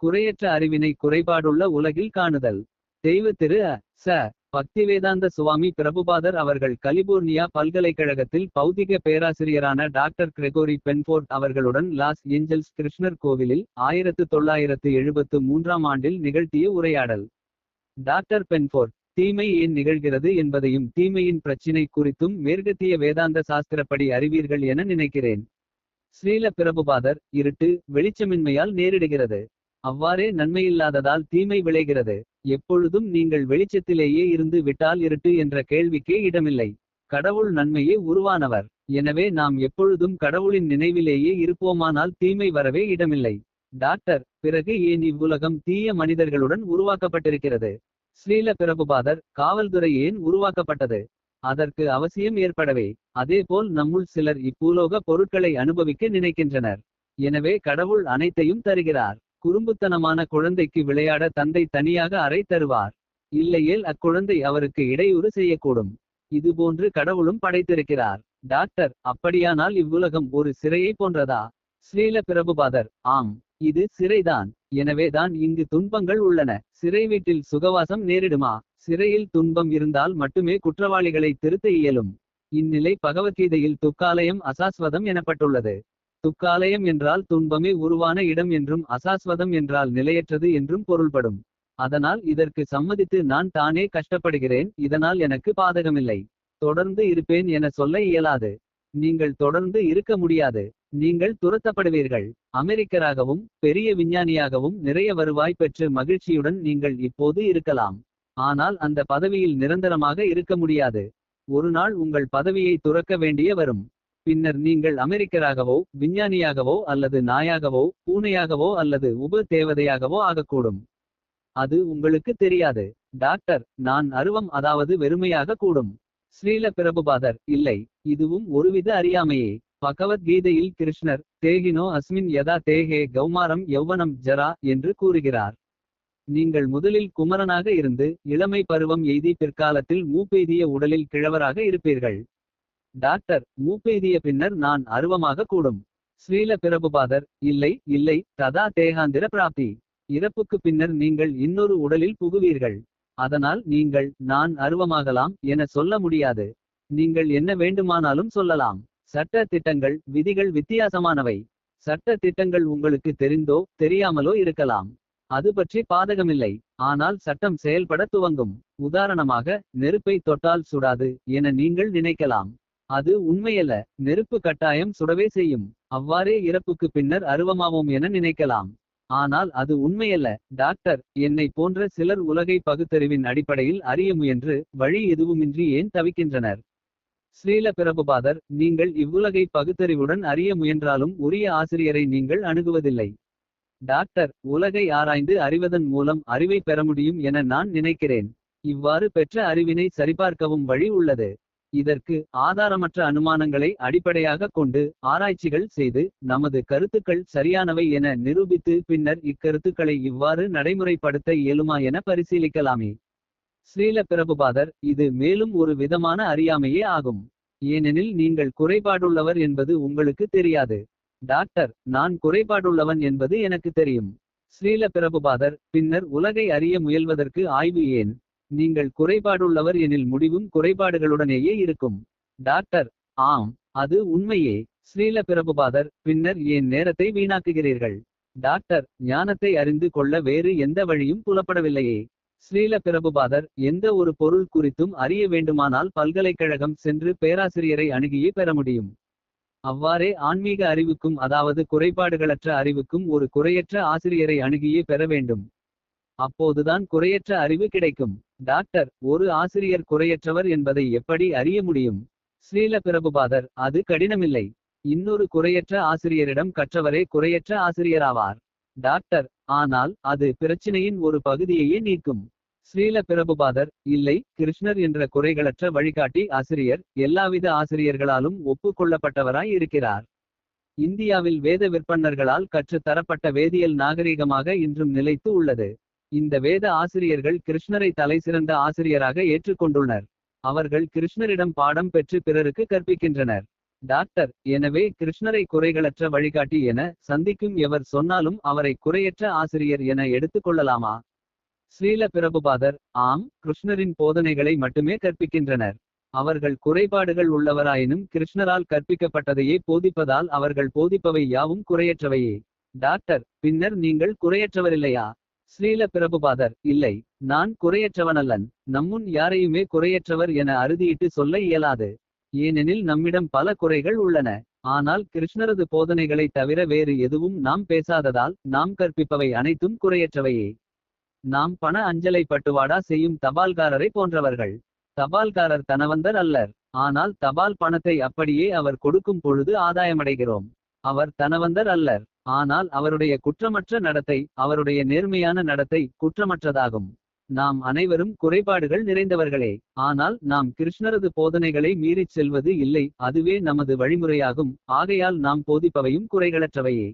குறையற்ற அறிவினை குறைபாடுள்ள உலகில் காணுதல். தெய்வ திரு ச. பக்திவேதாந்த சுவாமி பிரபுபாதர் அவர்கள் கலிபோர்னியா பல்கலைக்கழகத்தில் பௌதிக பேராசிரியரான டாக்டர் கிரெகோரி பென்ஃபோர்ட் அவர்களுடன் லாஸ் ஏஞ்சல்ஸ் கிருஷ்ணர் கோவிலில் 1973ஆம் ஆண்டில் நிகழ்த்திய உரையாடல். டாக்டர் பென்ஃபோர்ட் தீமை ஏன் நிகழ்கிறது என்பதையும் தீமையின் பிரச்சினை குறித்தும் மேற்கத்திய வேதாந்த சாஸ்திரப்படி அறிவீர்கள் என நினைக்கிறேன். ஸ்ரீல பிரபுபாதர் இருட்டு வெளிச்சமின்மையால் நேரிடுகிறது. அவ்வாறே நன்மையில்லாததால் தீமை விளைகிறது. எப்பொழுதும் நீங்கள் வெளிச்சத்திலேயே இருந்து விட்டால் இருட்டு என்ற கேள்விக்கே இடமில்லை. கடவுள் நன்மையே உருவானவர். எனவே நாம் எப்பொழுதும் கடவுளின் நினைவிலேயே இருப்போமானால் தீமை வரவே இடமில்லை. டாக்டர் பிறகு ஏன் இவ்வுலகம் தீய மனிதர்களுடன் உருவாக்கப்பட்டிருக்கிறது? ஸ்ரீல பிரபுபாதர் காவல்துறை ஏன் உருவாக்கப்பட்டது? அதற்கு அவசியம் ஏற்படவே. அதேபோல் நம்முள் சிலர் இப்பூலோக பொருட்களை அனுபவிக்க நினைக்கின்றனர். எனவே கடவுள் அனைத்தையும் தருகிறார். குறும்புத்தனமான குழந்தைக்கு விளையாட தந்தை தனியாக அறை தருவார். இல்லையேல் அக்குழந்தை அவருக்கு இடையூறு செய்யக்கூடும். இதுபோன்று கடவுளும் படைத்திருக்கிறார். டாக்டர் அப்படியானால் இவ்வுலகம் ஒரு சிறையை போன்றதா? ஸ்ரீல பிரபுபாதர் ஆம், இது சிறைதான். எனவேதான் இங்கு துன்பங்கள் உள்ளன. சிறை வீட்டில் சுகவாசம் நேரிடுமா? சிறையில் துன்பம் இருந்தால் மட்டுமே குற்றவாளிகளை திருத்த இயலும். இந்நிலை பகவத்கீதையில் துக்காலயம் அசாஸ்வதம் எனப்பட்டுள்ளது. துக்காலயம் என்றால் துன்பமே உருவான இடம் என்றும் அசாஸ்வதம் என்றால் நிலையற்றது என்றும் பொருள்படும். அதனால் இதற்கு சம்மதித்து நான் தானே கஷ்டப்படுகிறேன், இதனால் எனக்கு பாதகமில்லை, தொடர்ந்து இருப்பேன் என சொல்ல இயலாது. நீங்கள் தொடர்ந்து இருக்க முடியாது. நீங்கள் துரத்தப்படுவீர்கள். அமெரிக்கராகவும் பெரிய விஞ்ஞானியாகவும் நிறைய வருவாய் பெற்று மகிழ்ச்சியுடன் நீங்கள் இப்போது இருக்கலாம். ஆனால் அந்த பதவியில் நிரந்தரமாக இருக்க முடியாது. ஒரு நாள் உங்கள் பதவியை துறக்க வேண்டிய வரும். பின்னர் நீங்கள் அமெரிக்கராகவோ விஞ்ஞானியாகவோ அல்லது நாயாகவோ பூனையாகவோ அல்லது உப தேவதையாகவோ ஆகக்கூடும். அது உங்களுக்கு தெரியாது. டாக்டர் நான் அருவம் அதாவது வெறுமையாக கூடும். ஸ்ரீல பிரபுபாதர் இல்லை, இதுவும் ஒருவித அறியாமையே. பகவத்கீதையில் கிருஷ்ணர் தேகினோ அஸ்மின் யதா தேகே கௌமாரம் யௌவனம் ஜரா என்று கூறுகிறார். நீங்கள் முதலில் குமரனாக இருந்து இளமை பருவம் எய்தி பிற்காலத்தில் மூப்பெய்திய உடலில் கிழவராக இருப்பீர்கள். டாக்டர் மூப்பெய்திய பின்னர் நான் அருவமாக கூடும். ஸ்ரீல பிரபுபாதர் இல்லை இல்லை, ததா தேகாந்திர பிராப்தி. இறப்புக்கு பின்னர் நீங்கள் இன்னொரு உடலில் புகுவீர்கள். அதனால் நீங்கள் நான் அருவமாகலாம் என சொல்ல முடியாது. நீங்கள் என்ன வேண்டுமானாலும் சொல்லலாம். சட்ட திட்டங்கள் விதிகள் வித்தியாசமானவை. சட்ட திட்டங்கள் உங்களுக்கு தெரிந்தோ தெரியாமலோ இருக்கலாம். அது பற்றி பாதகமில்லை. ஆனால் சட்டம் செயல்பட துவங்கும். உதாரணமாக நெருப்பை தொட்டால் சுடாது என நீங்கள் நினைக்கலாம். அது உண்மையல்ல. நெருப்பு கட்டாயம் சுடவே செய்யும். அவ்வாறே இறப்புக்கு பின்னர் அருவமாவோம் என நினைக்கலாம். ஆனால் அது உண்மையல்ல. டாக்டர் என்னை போன்ற சிலர் உலகை பகுத்தறிவின் அடிப்படையில் அறிய முயன்று வழி எதுவுமின்றி ஏன் தவிக்கின்றனர்? ஸ்ரீல பிரபுபாதர் நீங்கள் இவ்வுலகை பகுத்தறிவுடன் அறிய முயன்றாலும் உரிய ஆசிரியரை நீங்கள் அணுகுவதில்லை. டாக்டர் உலகை ஆராய்ந்து அறிவதன் மூலம் அறிவை பெற முடியும் என நான் நினைக்கிறேன். இவ்வாறு பெற்ற அறிவினை சரிபார்க்கவும் வழி உள்ளது. இதற்கு ஆதாரமற்ற அனுமானங்களை அடிப்படையாக கொண்டு ஆராய்ச்சிகள் செய்து நமது கருத்துக்கள் சரியானவை என நிரூபித்து பின்னர் இக்கருத்துக்களை இவ்வாறு நடைமுறைப்படுத்த இயலுமா என பரிசீலிக்கலாமே. ஸ்ரீல பிரபுபாதர் இது மேலும் ஒரு விதமான அறியாமையே ஆகும். ஏனெனில் நீங்கள் குறைபாடுள்ளவர் என்பது உங்களுக்கு தெரியாது. டாக்டர் நான் குறைபாடுள்ளவன் என்பது எனக்கு தெரியும். ஸ்ரீல பிரபுபாதர் பின்னர் உலகை அறிய முயல்வதற்கு ஆய்வு ஏன்? நீங்கள் குறைபாடுள்ளவர் எனில் முடிவும் குறைபாடுகளுடனேயே இருக்கும். டாக்டர் ஆம், அது உண்மையே. ஸ்ரீல பிரபுபாதர் பின்னர் ஏன் நேரத்தை வீணாக்குகிறீர்கள்? டாக்டர் ஞானத்தை அறிந்து கொள்ள வேறு எந்த வழியும் புலப்படவில்லையே. ஸ்ரீல பிரபுபாதர் எந்த ஒரு பொருள் குறித்தும் அறிய வேண்டுமானால் பல்கலைக்கழகம் சென்று பேராசிரியரை அணுகியே பெற முடியும். அவ்வாறே ஆன்மீக அறிவுக்கும் அதாவது குறைபாடுகளற்ற அறிவுக்கும் ஒரு குறையற்ற ஆசிரியரை அணுகியே பெற வேண்டும். அப்போதுதான் குறையற்ற அறிவு கிடைக்கும். டாக்டர் ஒரு ஆசிரியர் குறையற்றவர் என்பதை எப்படி அறிய முடியும்? ஸ்ரீல பிரபுபாதர் அது கடினமில்லை. இன்னொரு குறையற்ற ஆசிரியரிடம் கற்றவரே குறையற்ற ஆசிரியராவார். டாக்டர் ஆனால் அது பிரச்சினையின் ஒரு பகுதியையே நீக்கும். ஸ்ரீல பிரபுபாதர் இல்லை, கிருஷ்ணர் என்ற குறைகளற்ற வழிகாட்டி ஆசிரியர் எல்லாவித ஆசிரியர்களாலும் ஒப்புக்கொள்ளப்பட்டவராய் இருக்கிறார். இந்தியாவில் வேத விற்பன்னர்களால் கற்று தரப்பட்ட வேதியியல் நாகரீகமாக இன்றும் நிலைத்து உள்ளது. இந்த வேத ஆசிரியர்கள் கிருஷ்ணரை தலைசிறந்த ஆசிரியராக ஏற்றுக்கொண்டுள்ளனர். அவர்கள் கிருஷ்ணரிடம் பாடம் பெற்று பிறருக்கு கற்பிக்கின்றனர். டாக்டர். எனவே கிருஷ்ணரை குறைகளற்ற வழிகாட்டி என சந்திக்கும் எவர் சொன்னாலும் அவரை குறையற்ற ஆசிரியர் என எடுத்துக் கொள்ளலாமா? ஸ்ரீல பிரபுபாதர். ஆம், கிருஷ்ணரின் போதனைகளை மட்டுமே கற்பிக்கின்றனர். அவர்கள் குறைபாடுகள் உள்ளவராயினும் கிருஷ்ணரால் கற்பிக்கப்பட்டதையே போதிப்பதால் அவர்கள் போதிப்பவை யாவும் குறையற்றவையே. டாக்டர். பின்னர் நீங்கள் குறையற்றவரில்லையா? ஸ்ரீல பிரபுபாதர். இல்லை, நான் குறையற்றவனல்லன். நம்முன் யாரையுமே குறையற்றவர் என அறுதியிட்டு சொல்ல இயலாது. ஏனெனில் நம்மிடம் பல குறைகள் உள்ளன. ஆனால் கிருஷ்ணரது போதனைகளை தவிர வேறு எதுவும் நாம் பேசாததால் நாம் கற்பிப்பவை அனைத்தும் குறையற்றவையே. நாம் பண அஞ்சலை பட்டுவாடா செய்யும் தபால்காரரை போன்றவர்கள். தபால்காரர் தனவந்தர் அல்லர். ஆனால் தபால் பணத்தை அப்படியே அவர் கொடுக்கும் பொழுது ஆதாயமடைகிறோம். அவர் தனவந்தர் அல்லர். ஆனால் அவருடைய குற்றமற்ற நடத்தை, அவருடைய நேர்மையான நடத்தை குற்றமற்றதாகும். நாம் அனைவரும் குறைபாடுகள் நிறைந்தவர்களே. ஆனால் நாம் கிருஷ்ணரது போதனைகளை மீறிச் செல்வது இல்லை. அதுவே நமது வழிமுறையாகும். ஆகையால் நாம் போதிப்பவையும் குறைகளற்றவையே.